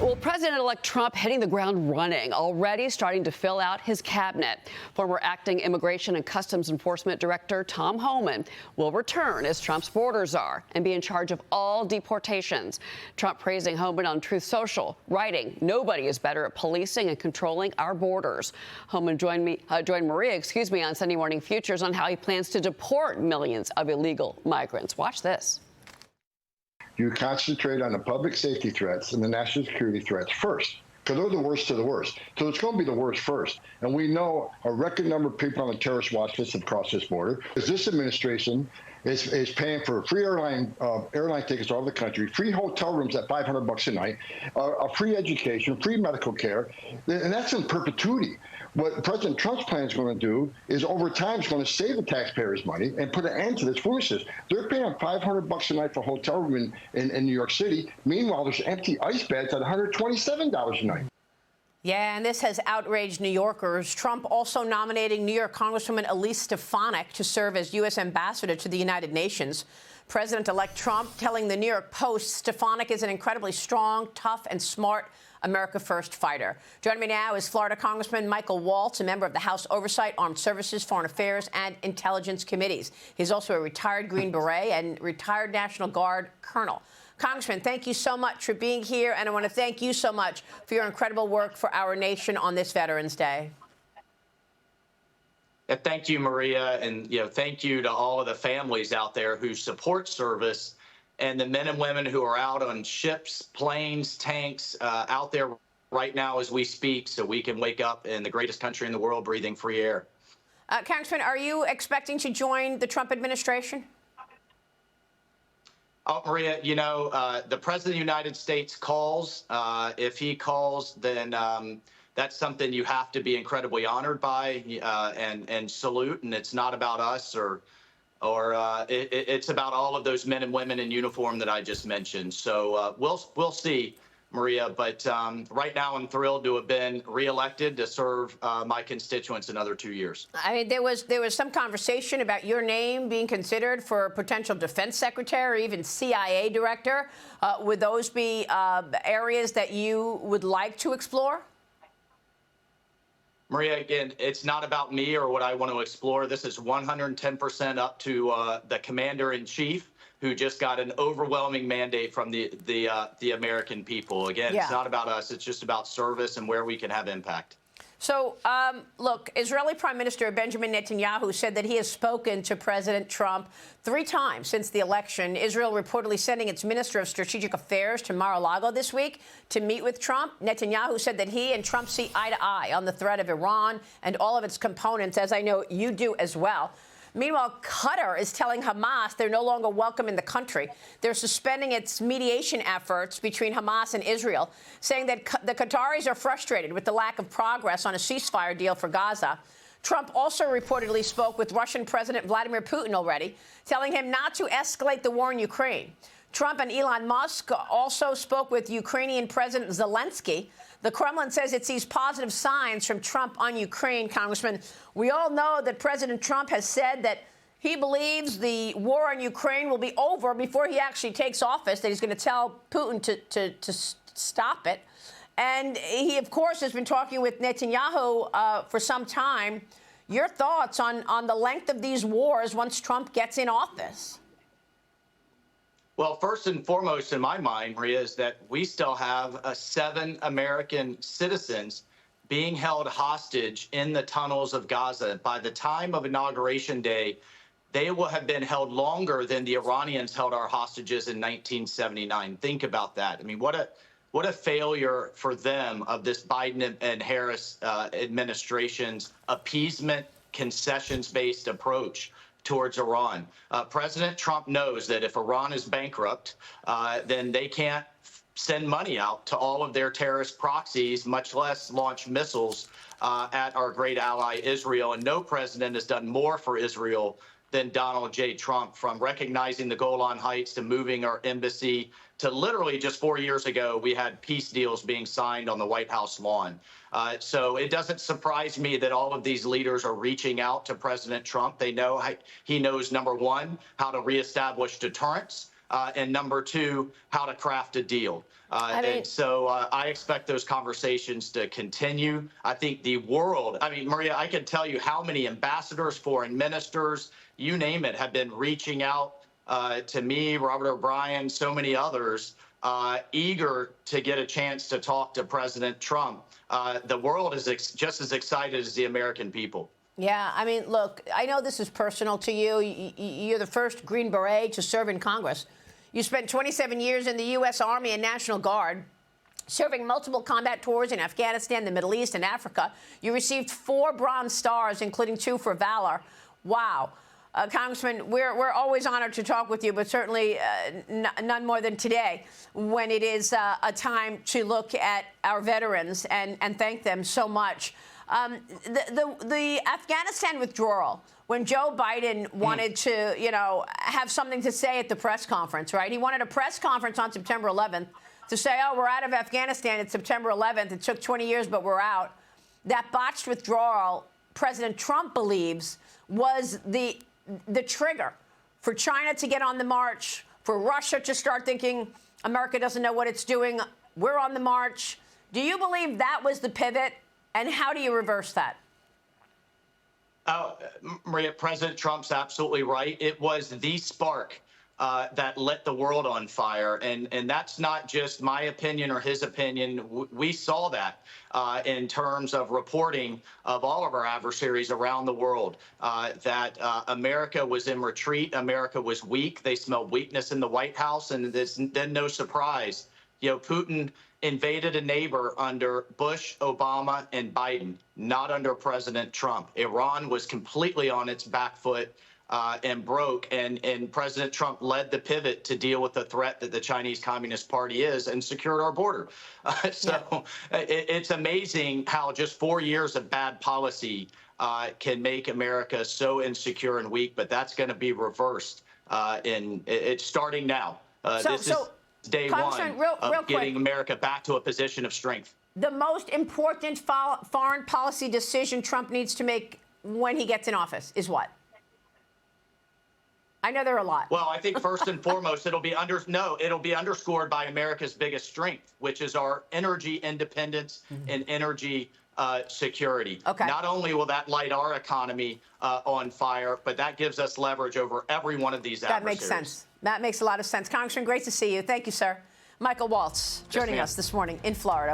Well, President-elect Trump hitting the ground running, already starting to fill out his cabinet. Former acting Immigration and Customs Enforcement Director Tom Homan will return as Trump's border czar and be in charge of all deportations. Trump praising Homan on Truth Social, writing, "Nobody is better at policing and controlling our borders." Homan joined Maria, on Sunday Morning Futures on how he plans to deport millions of illegal migrants. Watch this. You concentrate on the public safety threats and the national security threats first, because they're the worst of the worst. So it's going to be the worst first. And we know a record number of people on the terrorist watch list have crossed this border. This administration is paying for free airline tickets all over the country, free hotel rooms at $500 a night, a free education, free medical care, and that's in perpetuity. What President Trump's plan is going to do is, over time, is going to save the taxpayers' money and put an end to this foolishness. They're paying $500 a night for a hotel room in New York City. Meanwhile, there's empty ice beds at $127 a night. Yeah, and this has outraged New Yorkers. Trump also nominating New York Congresswoman Elise Stefanik to serve as U.S. ambassador to the United Nations. President-elect Trump telling the New York Post Stefanik is an incredibly strong, tough, and smart America First fighter. Joining me now is Florida Congressman Michael Waltz, a member of the House Oversight, Armed Services, Foreign Affairs, and Intelligence Committees. He's also a retired Green Beret and retired National Guard colonel. Congressman, thank you so much for being here, and I want to thank you so much for your incredible work for our nation on this Veterans Day. Thank you, Maria, and thank you to all of the families out there who support service and the men and women who are out on ships, planes, tanks, out there right now as we speak, so we can wake up in the greatest country in the world breathing free air. Congressman, are you expecting to join the Trump administration? Oh, Maria, the President of the United States calls. If he calls, then that's something you have to be incredibly honored by and salute. And it's not about us it's about all of those men and women in uniform that I just mentioned. So we'll see, Maria. But right now, I'm thrilled to have been reelected to serve my constituents another 2 years. I mean, there was some conversation about your name being considered for a potential defense secretary or even CIA director. Would those be areas that you would like to explore? Maria, again, it's not about me or what I want to explore. This is 110% up to the commander-in-chief, who just got an overwhelming mandate from the American people. Again, It's not about us. It's just about service and where we can have impact. So, look, Israeli Prime Minister Benjamin Netanyahu said that he has spoken to President Trump 3 times since the election. Israel reportedly sending its Minister of Strategic Affairs to Mar-a-Lago this week to meet with Trump. Netanyahu said that he and Trump see eye to eye on the threat of Iran and all of its components, as I know you do as well. Meanwhile, Qatar is telling Hamas they're no longer welcome in the country. They're suspending its mediation efforts between Hamas and Israel, saying that the Qataris are frustrated with the lack of progress on a ceasefire deal for Gaza. Trump also reportedly spoke with Russian President Vladimir Putin already, telling him not to escalate the war in Ukraine. Trump and Elon Musk also spoke with Ukrainian President Zelensky. The Kremlin says it sees positive signs from Trump on Ukraine. Congressman, we all know that President Trump has said that he believes the war on Ukraine will be over before he actually takes office, that he's going to tell Putin to stop it. And he, of course, has been talking with Netanyahu for some time. Your thoughts on the length of these wars once Trump gets in office? Well, first and foremost in my mind, Maria, is that we still have 7 American citizens being held hostage in the tunnels of Gaza. By the time of Inauguration Day, they will have been held longer than the Iranians held our hostages in 1979. Think about that. I mean, what a failure for them of this Biden and Harris administration's appeasement, concessions-based approach towards Iran. President Trump knows that if Iran is bankrupt, then they can't send money out to all of their terrorist proxies, much less launch missiles at our great ally Israel. And no president has done more for Israel than Donald J. Trump, from recognizing the Golan Heights to moving our embassy to literally just 4 years ago, we had peace deals being signed on the White House lawn. So it doesn't surprise me that all of these leaders are reaching out to President Trump. They know he knows, number one, how to reestablish deterrence. and number two, how to craft a deal. And so I expect those conversations to continue. I think the world, Maria, I can tell you how many ambassadors, foreign ministers, you name it, have been reaching out to me, Robert O'Brien, so many others, eager to get a chance to talk to President Trump. The world is just as excited as the American people. Yeah, look, I know this is personal to you. You're the first Green Beret to serve in Congress. You spent 27 years in the U.S. Army and National Guard, serving multiple combat tours in Afghanistan, the Middle East, and Africa. You received 4 Bronze Stars, including 2 for valor. Wow. Congressman, we're always honored to talk with you, but certainly none more than today, when it is a time to look at our veterans and thank them so much. The Afghanistan withdrawal, when Joe Biden wanted to, have something to say at the press conference, right? He wanted a press conference on September 11th to say, oh, we're out of Afghanistan. It's September 11th. It took 20 years, but we're out. That botched withdrawal, President Trump believes, was the trigger for China to get on the march, for Russia to start thinking America doesn't know what it's doing. We're on the march. Do you believe that was the pivot? And how do you reverse that? Maria, President Trump's absolutely right. It was the spark that lit the world on fire. And that's not just my opinion or his opinion. We saw that in terms of reporting of all of our adversaries around the world, that America was in retreat. America was weak. They smelled weakness in the White House. And it's then no surprise. Putin invaded a neighbor under Bush, Obama, and Biden, not under President Trump. Iran was completely on its back foot and broke, and President Trump led the pivot to deal with the threat that the Chinese Communist Party is and secured our border. It's amazing how just 4 years of bad policy can make America so insecure and weak, but that's going to be reversed, and it's starting now. This is day one of getting America back to a position of strength. The most important foreign policy decision Trump needs to make when he gets in office is what? I know there are a lot. Well, I think first and foremost, it'll be underscored by America's biggest strength, which is our energy independence and energy security. Okay. Not only will that light our economy on fire, but that gives us leverage over every one of these adversaries. That makes sense. That makes a lot of sense. Congressman, great to see you. Thank you, sir. Michael Waltz joining us this morning in Florida.